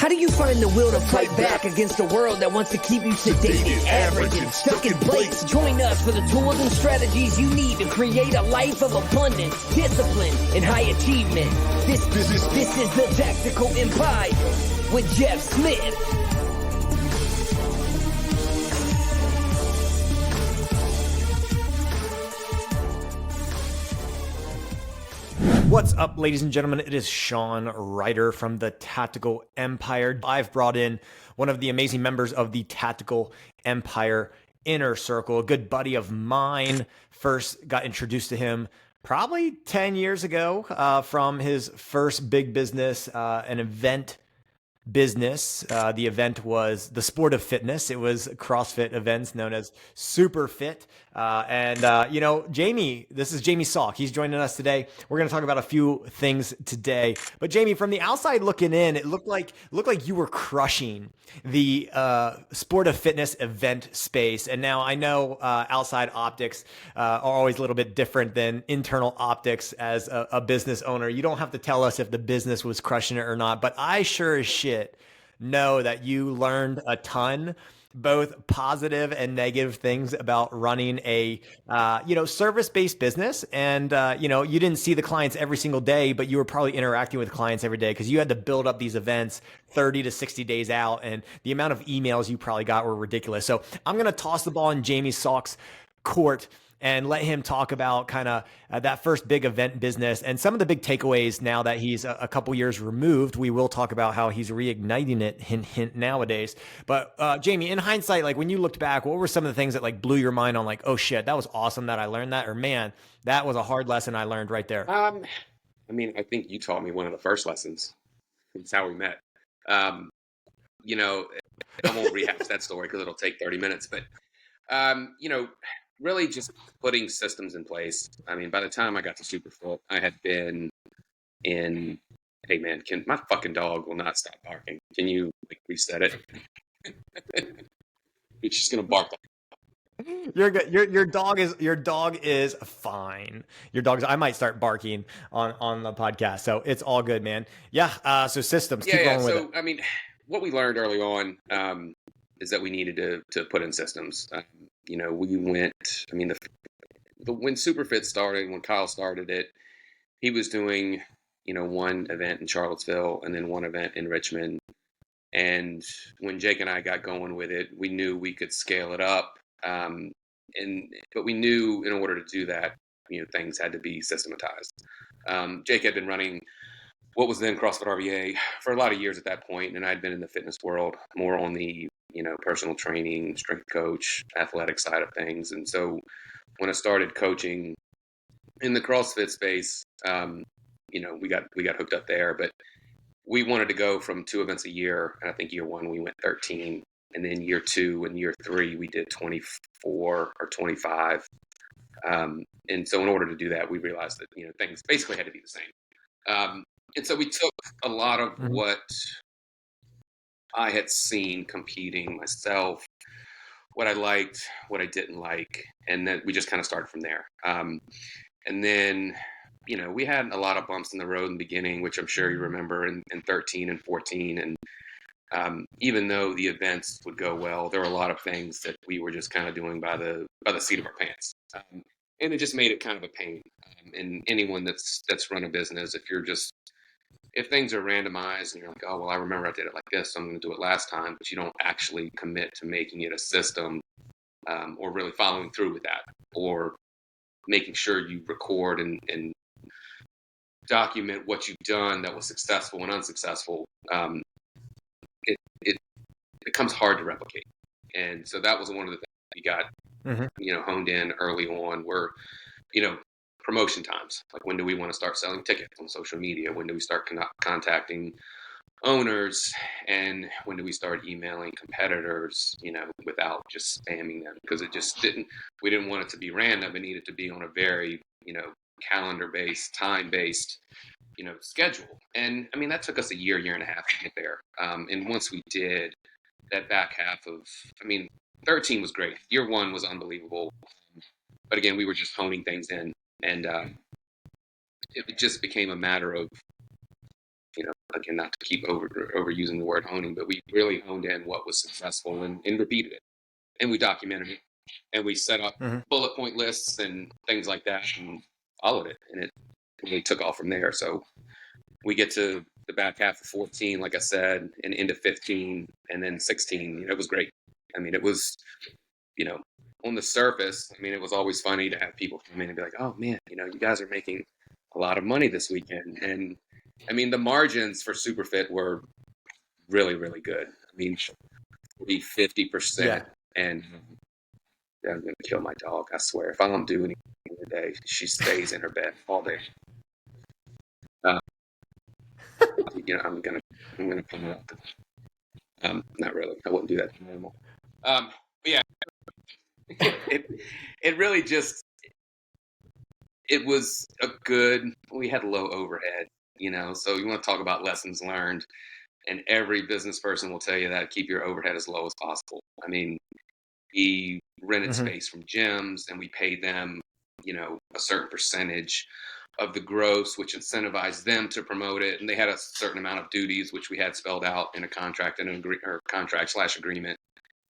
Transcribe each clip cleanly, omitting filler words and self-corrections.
How do you find the will to fight back against a world that wants to keep you sedated, average, and stuck in place? Join us for the tools and strategies you need to create a life of abundance, discipline, and high achievement. This is the Tactical Empire with Jeff Smith. What's up, ladies and gentlemen? It is Sean Ryder from the Tactical Empire. I've brought in one of the amazing members of the Tactical Empire Inner Circle, a good buddy of mine. First got introduced to him probably 10 years ago from his first big business, an event business. The event was the sport of fitness. It was CrossFit events known as Super Fit. Jamie, this is Jamie Sulc. He's joining us today. We're going to talk about a few things today. But Jamie, from the outside looking in, it looked like you were crushing the sport of fitness event space. And now I know outside optics are always a little bit different than internal optics as a business owner. You don't have to tell us if the business was crushing it or not, but I sure as shit know that you learned a ton, both positive and negative things about running a service-based business. And you didn't see the clients every single day, but you were probably interacting with clients every day because you had to build up these events 30 to 60 days out, and the amount of emails you probably got were ridiculous. So I'm going to toss the ball in Jamie Sulc's court and let him talk about kind of that first big event business and some of the big takeaways now that he's a couple years removed. We will talk about how he's reigniting it, hint, hint, nowadays. But Jamie, in hindsight, like when you looked back, what were some of the things that like blew your mind on like, oh shit, that was awesome that I learned that, or man, that was a hard lesson I learned right there? I think you taught me one of the first lessons. It's how we met. I won't rehash that story because it'll take 30 minutes, but really just putting systems in place. I mean, by the time I got to Superfoot, I had been in, hey man, my fucking dog will not stop barking. Can you reset it? It's just going to bark. You're good. Your dog is fine. I might start barking on the podcast. So it's all good, man. Yeah. So systems, keep going with it. I mean, what we learned early on, is that we needed to put in systems. We went, when Superfit started, when Kyle started it, he was doing, one event in Charlottesville and then one event in Richmond. And when Jake and I got going with it, we knew we could scale it up. But we knew in order to do that, things had to be systematized. Jake had been running what was then CrossFit RVA for a lot of years at that point, and I'd been in the fitness world more on the personal training, strength coach, athletic side of things. And so when I started coaching in the CrossFit space, we got hooked up there, but we wanted to go from 2 events a year. And I think year 1, we went 13. And then year 2 and year 3, we did 24 or 25. And so in order to do that, we realized that, things basically had to be the same. And so we took a lot of what I had seen competing myself, what I liked, what I didn't like, and then we just kind of started from there. And then, we had a lot of bumps in the road in the beginning, which I'm sure you remember in 13 and 14. And even though the events would go well, there were a lot of things that we were just kind of doing by the seat of our pants. And it just made it kind of a pain. And anyone that's run a business, if things are randomized and you're like, oh, well, I remember I did it like this, so I'm going to do it last time, but you don't actually commit to making it a system, or really following through with that, or making sure you record and document what you've done that was successful and unsuccessful, it becomes hard to replicate. And so that was one of the things we got, honed in early on were, promotion times. Like, when do we want to start selling tickets on social media? When do we start contacting owners? And when do we start emailing competitors, without just spamming them? Because we didn't want it to be random. It needed to be on a very, calendar-based, time-based, schedule. And that took us a year and a half to get there. And once we did, that back half of, 13 was great. Year 1 was unbelievable. But again, we were just honing things in. And it just became a matter of again, not to keep overusing the word honing, but we really honed in what was successful and repeated it. And we documented it. And we set up bullet point lists and things like that and followed it. And it really took off from there. So we get to the back half of 14, like I said, and into 15 and then 16. It was great. I mean, it was, on the surface, it was always funny to have people come in and be like, oh man, you guys are making a lot of money this weekend. And the margins for Superfit were really, really good. 50%. And I'm going to kill my dog, I swear. If I don't do anything today, she stays in her bed all day. I'm gonna put it up. Not really. I wouldn't do that to an animal. But yeah, it really just, it was we had low overhead, so you want to talk about lessons learned, and every business person will tell you that keep your overhead as low as possible. We rented space from gyms and we paid them, a certain percentage of the gross, which incentivized them to promote it. And they had a certain amount of duties, which we had spelled out in a contract or contract/agreement.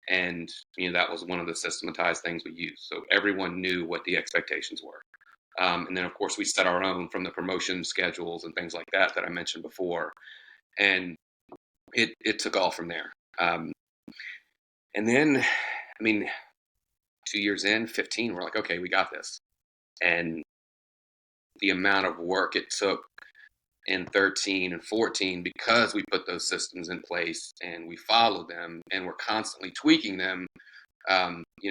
And, that was one of the systematized things we used. So everyone knew what the expectations were. And then of course we set our own from the promotion schedules and things like that I mentioned before. And it took off from there. And then, 2 years in, 15, we're like, okay, we got this. And the amount of work it took in 13 and 14, because we put those systems in place and we followed them and we're constantly tweaking them,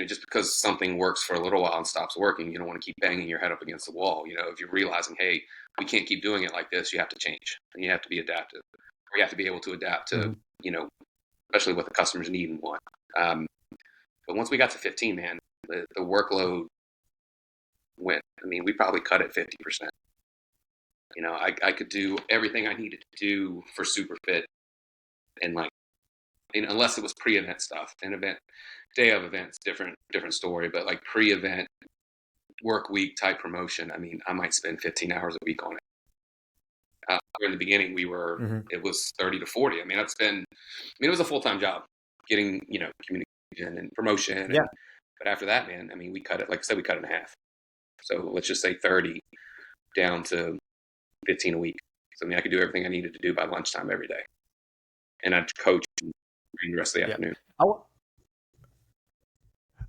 just because something works for a little while and stops working, you don't want to keep banging your head up against the wall. If you're realizing, hey, we can't keep doing it like this, you have to change and you have to be adaptive. Or you have to be able to adapt to, especially what the customers need and want. But once we got to 15, man, the workload went. We probably cut it 50%. I could do everything I needed to do for Superfit, and unless it was pre-event stuff. An event, day of events, different story. But like pre-event, work week type promotion, I might spend 15 hours a week on it. In the beginning, it was 30 to 40. I'd spend. It was a full-time job, getting communication and promotion. Yeah. But after that, man, we cut it. Like I said, we cut it in half. So let's just say 30 down to 15 a week. So I could do everything I needed to do by lunchtime every day, and I'd coach during the rest of the afternoon.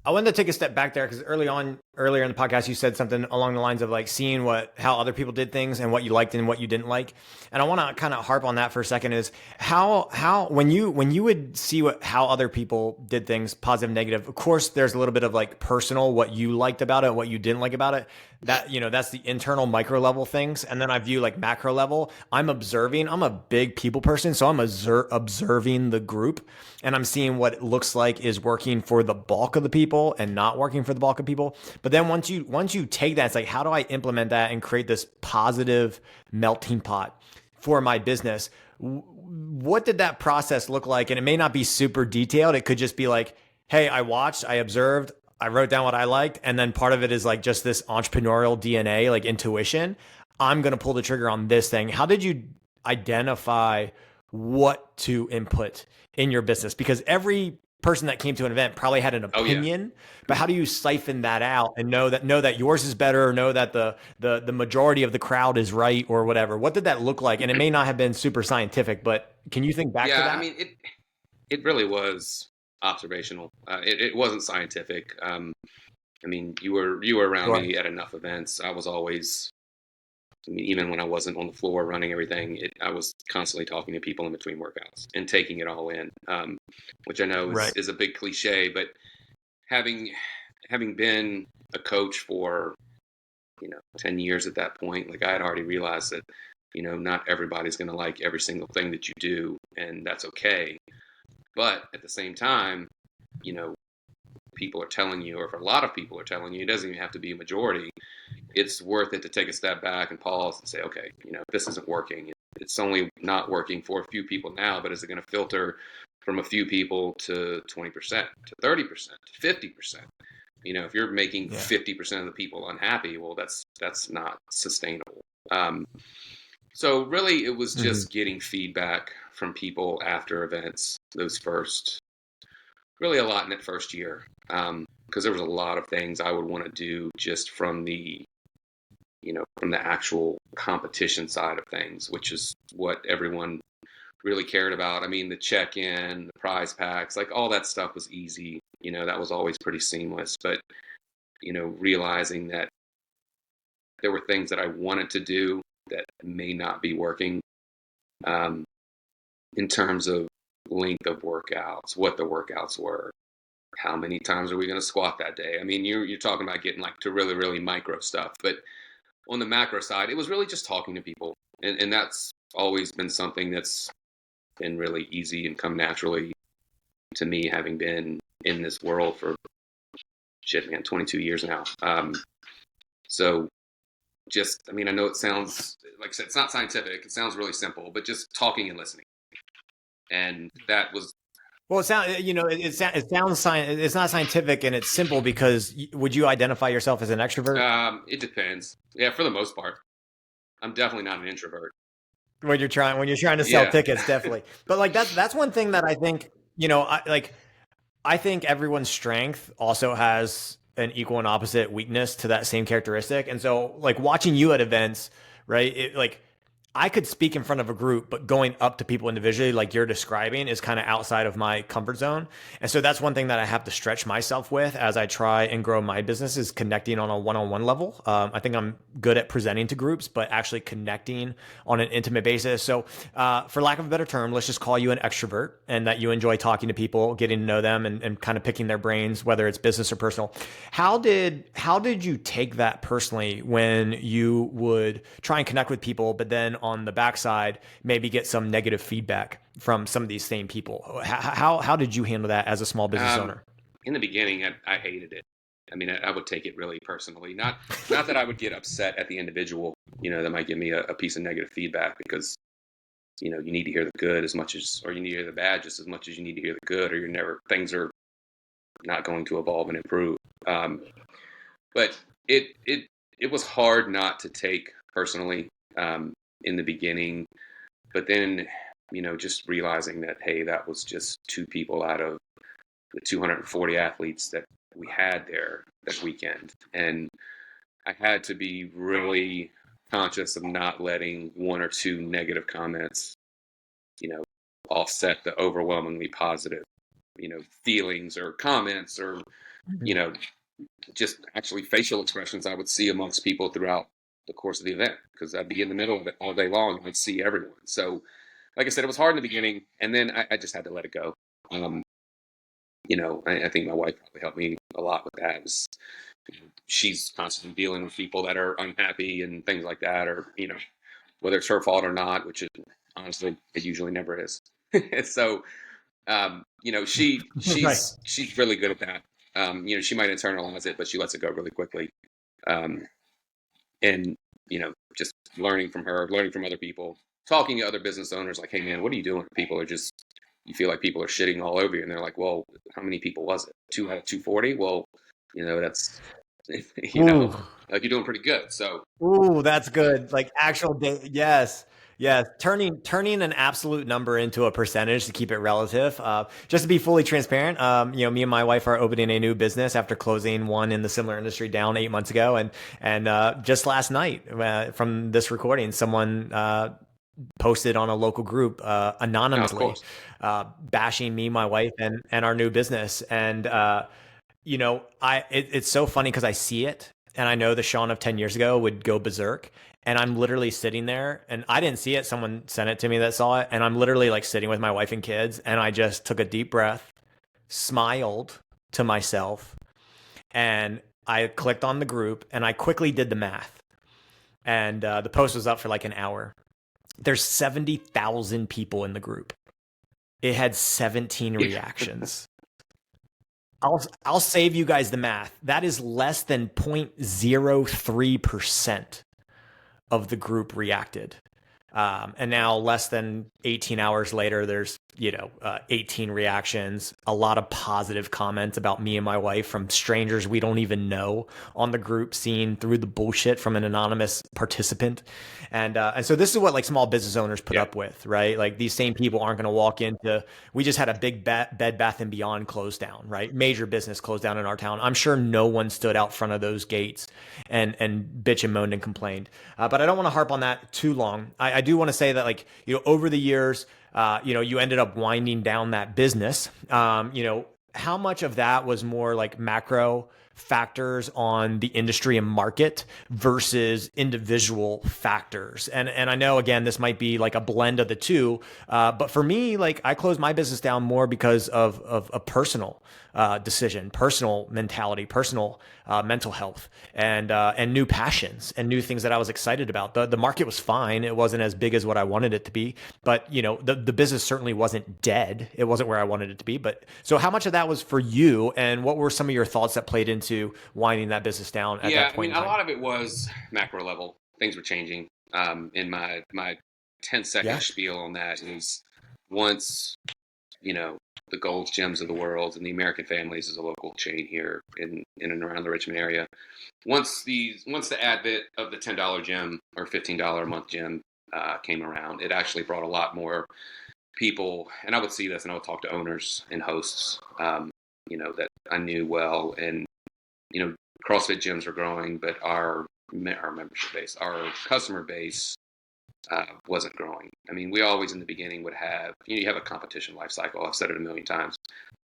I wanted to take a step back there because earlier in the podcast, you said something along the lines of like seeing how other people did things and what you liked and what you didn't like. And I want to kind of harp on that for a second. Is how when you would see how other people did things, positive, negative. Of course, there's a little bit of like personal, what you liked about it, what you didn't like about it. That that's the internal micro level things. And then I view like macro level. I'm observing. I'm a big people person, so I'm observing the group, and I'm seeing what it looks like is working for the bulk of the people and not working for the bulk of people. But then once you take that, it's like, how do I implement that and create this positive melting pot for my business? What did that process look like? And it may not be super detailed. It could just be like, hey, I watched, I observed, I wrote down what I liked. And then part of it is like just this entrepreneurial DNA, like intuition. I'm going to pull the trigger on this thing. How did you identify what to input in your business? Because every person that came to an event probably had an opinion, but how do you siphon that out and know that yours is better, or know that the majority of the crowd is right, or whatever? What did that look like? And it may not have been super scientific, but can you think back to that? It really was observational. It wasn't scientific. You were around me at enough events. I was always, even when I wasn't on the floor running everything, I was constantly talking to people in between workouts and taking it all in, which I know is a big cliche, but having been a coach for 10 years at that point, like I had already realized that not everybody's going to like every single thing that you do, and that's okay. But at the same time, people are telling you, or if a lot of people are telling you, it doesn't even have to be a majority. It's worth it to take a step back and pause and say, okay, this isn't working. It's only not working for a few people now, but is it going to filter from a few people to 20%, to 30%, to 50%? If you're making 50% of the people unhappy, well, that's not sustainable. So really, it was just getting feedback from people after events. Those first, really a lot in that first year, because there was a lot of things I would want to do just from the, from the actual competition side of things, which is what everyone really cared about. I mean, the check-in, the prize packs, like all that stuff was easy. That was always pretty seamless. But realizing that there were things that I wanted to do that may not be working, in terms of length of workouts, what the workouts were, how many times are we going to squat that day? I mean, you're talking about getting like to really, really micro stuff. But on the macro side, it was really just talking to people. And that's always been something that's been really easy and come naturally to me, having been in this world for 22 years now. So just, I mean, I know it sounds, like I said, it's not scientific. It sounds really simple, but just talking and listening. And that was, well, it sounds, it sounds it's not scientific and it's simple because would you identify yourself as an extrovert? it depends. Yeah, for the most part. I'm definitely not an introvert. When you're trying to sell tickets, definitely. But like that's one thing that I think, I think everyone's strength also has an equal and opposite weakness to that same characteristic. And so like watching you at events, right? I could speak in front of a group, but going up to people individually, like you're describing, is kind of outside of my comfort zone. And so that's one thing that I have to stretch myself with as I try and grow my business, is connecting on a one-on-one level. I think I'm good at presenting to groups, but actually connecting on an intimate basis. So for lack of a better term, let's just call you an extrovert, and that you enjoy talking to people, getting to know them, and kind of picking their brains, whether it's business or personal. How did you take that personally when you would try and connect with people, but then on the backside, maybe get some negative feedback from some of these same people? How did you handle that as a small business owner? In the beginning, I hated it. I mean, I would take it really personally. Not that I would get upset at the individual, that might give me a piece of negative feedback, because, you need to hear the good as much as, or you need to hear the bad just as much as you need to hear the good, or things are not going to evolve and improve. But it was hard not to take personally, in the beginning, but then, just realizing that, hey, that was just two people out of the 240 athletes that we had there that weekend. And I had to be really conscious of not letting one or two negative comments, offset the overwhelmingly positive, feelings or comments, or, just actually facial expressions I would see amongst people throughout the course of the event, because I'd be in the middle of it all day long and I'd see everyone. So, like I said, it was hard in the beginning, and then I just had to let it go. I think my wife probably helped me a lot with that. She's constantly dealing with people that are unhappy and things like that, or, whether it's her fault or not, which is honestly, it usually never is. So, she's Right. she's really good at that. She might internalize it, but she lets it go really quickly. And, just learning from her, learning from other people, talking to other business owners, like, hey man, what are you doing? People are just, you feel like people are shitting all over you. And they're like, well, how many people was it? 2 out of 240? Well, that's, Ooh. like, you're doing pretty good. So, Ooh, that's good. Like actual data. Yes. Yes. Turning an absolute number into a percentage to keep it relative. Just to be fully transparent, me and my wife are opening a new business after closing one in the similar industry down 8 months ago. And just last night, from this recording, someone posted on a local group anonymously, bashing me, my wife, and our new business. And it's so funny because I see it, and I know the Sean of 10 years ago would go berserk. And I'm literally sitting there, and I didn't see it. Someone sent it to me that saw it. And I'm literally like sitting with my wife and kids. And I just took a deep breath, smiled to myself, and I clicked on the group, and I quickly did the math. And the post was up for like an hour. There's 70,000 people in the group. It had 17 reactions. I'll save you guys the math. That is less than 0.03% of the group reacted. And now less than 18 hours later, there's, 18 reactions, a lot of positive comments about me and my wife from strangers we don't even know on the group, seen through the bullshit from an anonymous participant. And so this is what like small business owners put up with, right? Like these same people aren't going to walk into, we just had a big Bed Bath and Beyond close down, right? Major business closed down in our town. I'm sure no one stood out front of those gates and bitch and moaned and complained. But I don't want to harp on that too long. I do want to say that like, over the years, you ended up winding down that business. How much of that was more like macro factors on the industry and market versus individual factors? And I know, again, this might be like a blend of the two. But for me, like I closed my business down more because of a personal decision, personal mentality, personal mental health, and new passions and new things that I was excited about. The market was fine. It wasn't as big as what I wanted it to be, but the business certainly wasn't dead. It wasn't where I wanted it to be. But so how much of that was for you, and what were some of your thoughts that played into winding that business down at that point? A lot of it was macro level. Things were changing. In my 10-second spiel on that is once, the Gold's Gyms of the world and the American Families is a local chain here in and around the Richmond area. Once the advent of the $10 gym or $15 a month gym came around, it actually brought a lot more people. And I would see this, and I would talk to owners and hosts, that I knew well, and CrossFit gyms were growing, but our membership base, our customer base, wasn't growing. I mean, we always in the beginning would have, you have a competition life cycle. I've said it a million times.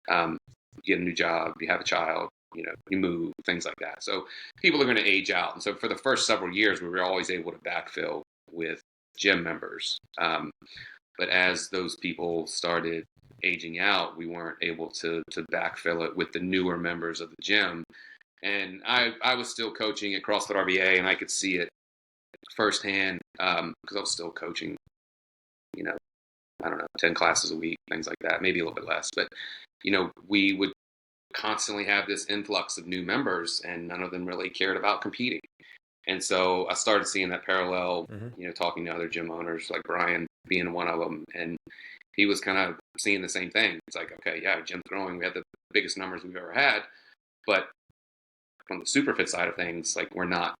You get a new job, you have a child, you move, things like that. So people are going to age out. And so for the first several years, we were always able to backfill with gym members. But as those people started aging out, we weren't able to backfill it with the newer members of the gym. And I was still coaching at CrossFit RBA, and I could see it firsthand because I was still coaching, I don't know, 10 classes a week, things like that, maybe a little bit less. But, we would constantly have this influx of new members, and none of them really cared about competing. And so I started seeing that parallel, talking to other gym owners, like Brian being one of them. And he was kind of seeing the same thing. It's like, okay, yeah, gym's growing. We had the biggest numbers we've ever had. But from the Superfit side of things, like we're not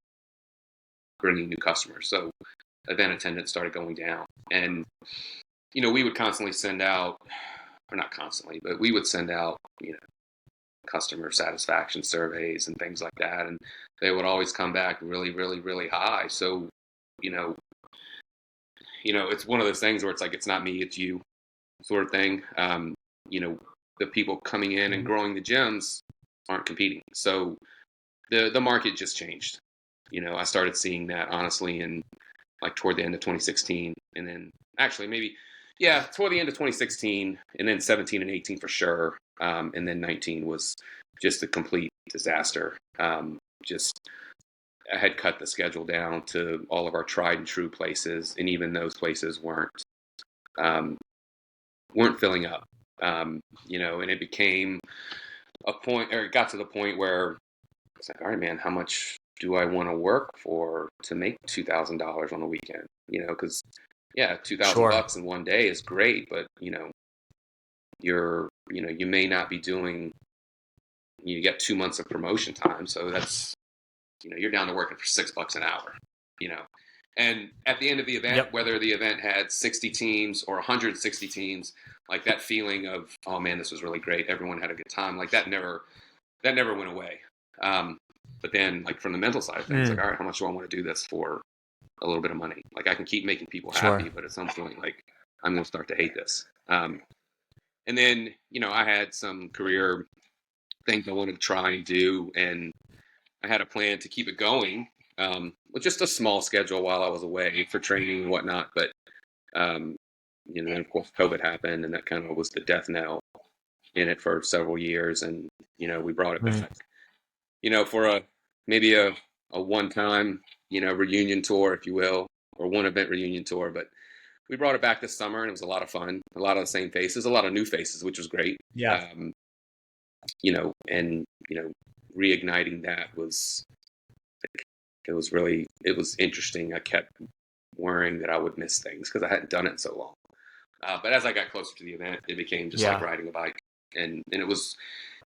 bringing new customers. So event attendance started going down. And, we would constantly send out, or not constantly, but we would send out, customer satisfaction surveys and things like that. And they would always come back really, really, really high. So, it's one of those things where it's like, it's not me, it's you sort of thing. The people coming in and growing the gyms aren't competing. So the market just changed. I started seeing that honestly in like toward the end of 2016, and then actually toward the end of 2016, and then 17 and 18 for sure. And then 19 was just a complete disaster. I had cut the schedule down to all of our tried and true places, and even those places weren't filling up. And it became a point, or it got to the point where it's like, all right, man, how much do I want to work for to make $2,000 on a weekend? Because $2,000 in one day is great, but you may not be doing. You get 2 months of promotion time, so that's you're down to working for $6 an hour. And at the end of the event, whether the event had 60 teams or 160 teams, like that feeling of, oh man, this was really great, everyone had a good time, like that never went away. But then, like from the mental side of things, like, all right, how much do I want to do this for a little bit of money? Like I can keep making people happy, but at some point, like I'm going to start to hate this. And then, I had some career things I wanted to try and do, and I had a plan to keep it going with just a small schedule while I was away for training and whatnot. But, and of course, COVID happened, and that kind of was the death knell in it for several years. And, we brought it back. For maybe a one-time, reunion tour, if you will, or one event reunion tour. But we brought it back this summer, and it was a lot of fun. A lot of the same faces, a lot of new faces, which was great. Yeah. Reigniting that was, it was interesting. I kept worrying that I would miss things because I hadn't done it in so long. But as I got closer to the event, it became just like riding a bike, and it was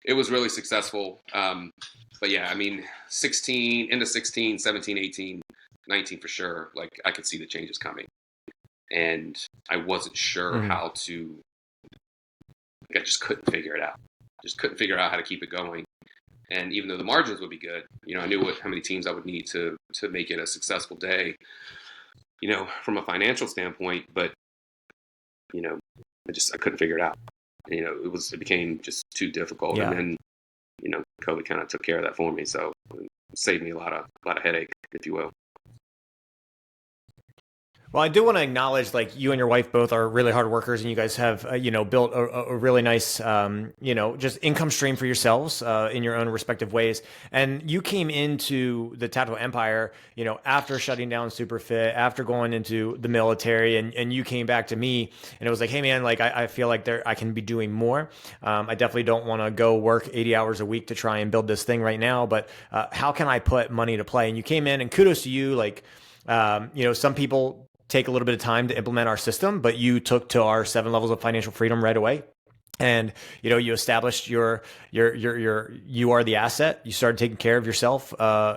really successful. But yeah, I mean, 16 into 16, 17, 18, 19 for sure. Like I could see the changes coming, and I wasn't sure how to. Like, I just couldn't figure it out. Just couldn't figure out how to keep it going. And even though the margins would be good, you know, I knew how many teams I would need to make it a successful day, you know, from a financial standpoint. But, you know, I couldn't figure it out. You know, it became just too difficult. Yeah. And then, you know, COVID kind of took care of that for me. So it saved me a lot of headache, if you will. Well, I do want to acknowledge, like, you and your wife both are really hard workers, and you guys have, you know, built a really nice, you know, just income stream for yourselves in your own respective ways. And you came into the Tactical Empire, you know, after shutting down Superfit, after going into the military, and you came back to me, and it was like, hey, man, like, I feel like I can be doing more. I definitely don't want to go work 80 hours a week to try and build this thing right now, but how can I put money to play? And you came in, and kudos to you, like, you know, some people take a little bit of time to implement our system, but you took to our 7 levels of financial freedom right away. And, you know, you established you are the asset. You started taking care of yourself,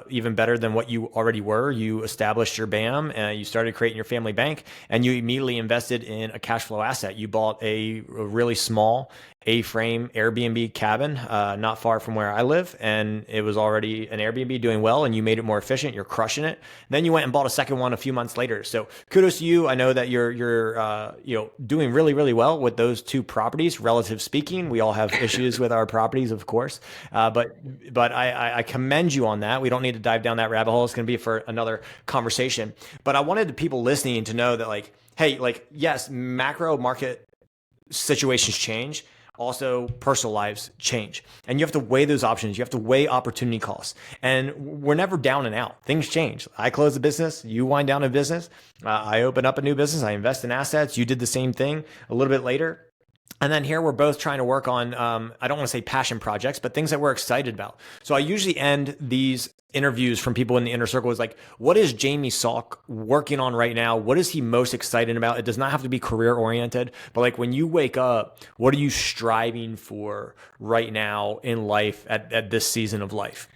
even better than what you already were. You established your BAM, and you started creating your family bank, and you immediately invested in a cash flow asset. You bought a really small A-frame Airbnb cabin, not far from where I live. And it was already an Airbnb doing well, and you made it more efficient. You're crushing it. Then you went and bought a second one a few months later. So kudos to you. I know that you're you know, doing really, really well with those 2 properties, relative speaking. We all have issues with our properties, of course. But I commend you on that. We don't need to dive down that rabbit hole. It's going to be for another conversation. But I wanted the people listening to know that, like, hey, like, yes, macro market situations change. Also, personal lives change, and you have to weigh those options. You have to weigh opportunity costs, and we're never down and out. Things change. I close a business, you wind down a business. I open up a new business, I invest in assets. You did the same thing a little bit later. And then here we're both trying to work on, I don't want to say passion projects, but things that we're excited about. So I usually end these interviews from people in the inner circle is like, what is Jamie Sulc working on right now? What is he most excited about? It does not have to be career oriented, but like when you wake up, what are you striving for right now in life at this season of life?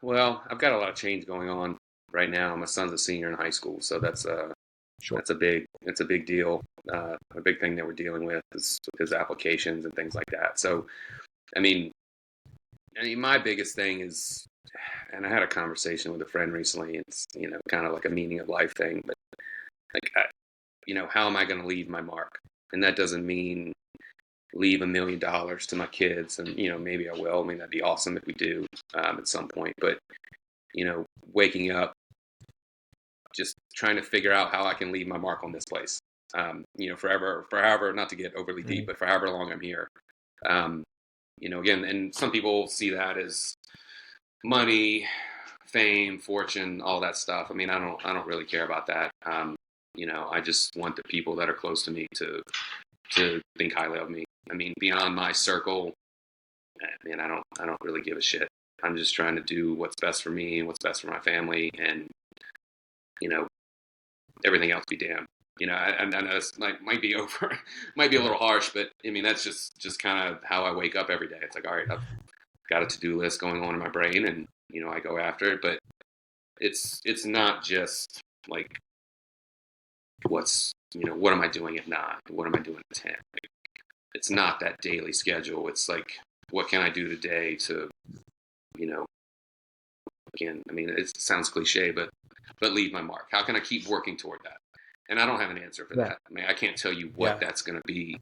Well, I've got a lot of change going on right now. My son's a senior in high school, so that's a big deal. A big thing that we're dealing with is his applications and things like that. So, I mean, my biggest thing is, and I had a conversation with a friend recently. It's, you know, kind of like a meaning of life thing, but like, you know, how am I going to leave my mark? And that doesn't mean leave $1 million to my kids. And, you know, maybe I will. I mean, that'd be awesome if we do at some point. But, you know, waking up, just trying to figure out how I can leave my mark on this place. You know, for however, not to get overly deep, but for however long I'm here. You know, again, and some people see that as money, fame, fortune, all that stuff. I mean, I don't really care about that. You know, I just want the people that are close to me to think highly of me. I mean, beyond my circle, man, I don't really give a shit. I'm just trying to do what's best for me and what's best for my family, and, you know, everything else be damned. You know, I know this might be might be a little harsh, but I mean, that's just kind of how I wake up every day. It's like, all right, I've got a to-do list going on in my brain, and, you know, I go after it. But it's not just like, you know, what am I doing at 9? What am I doing at 10? It's not that daily schedule. It's like, what can I do today to, you know, again, I mean, it sounds cliche, but leave my mark. How can I keep working toward that? And I don't have an answer for that. I mean, I can't tell you what that's going to be,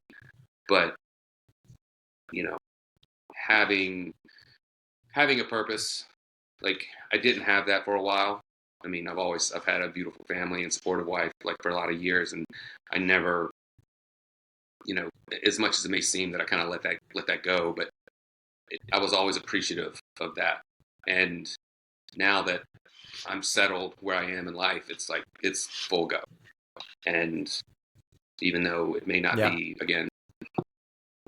but, you know, having a purpose, like, I didn't have that for a while. I mean, I've had a beautiful family and supportive wife, like, for a lot of years, and I never, you know, as much as it may seem that I kind of let that go, but I was always appreciative of that. And now that I'm settled where I am in life, it's like, it's full go. And even though it may not be, again,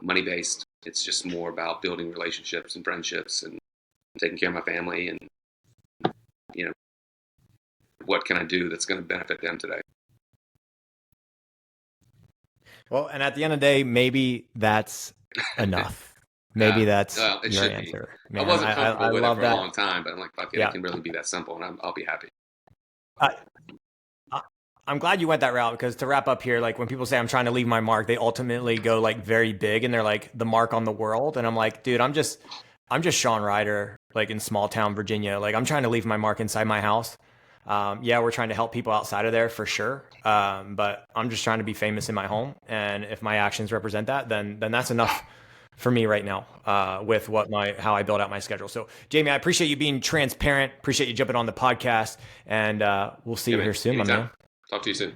money based, it's just more about building relationships and friendships and taking care of my family, and, you know, what can I do that's going to benefit them today? Well, and at the end of the day, maybe that's enough. Maybe that's it your should answer. be. Man, I wasn't comfortable with it love for that. a long time, but I'm like, fuck it, Yeah. it can really be that simple, and I'll be happy. I'm glad you went that route, because to wrap up here, like when people say I'm trying to leave my mark, they ultimately go like very big and they're like the mark on the world. And I'm like, dude, I'm just Sean Ryder, like in small town Virginia. Like I'm trying to leave my mark inside my house. Yeah, we're trying to help people outside of there for sure. But I'm just trying to be famous in my home. And if my actions represent that, then that's enough for me right now, with how I build out my schedule. So Jamie, I appreciate you being transparent. Appreciate you jumping on the podcast, and we'll see you man. here soon, Anytime. my man. Talk to you soon.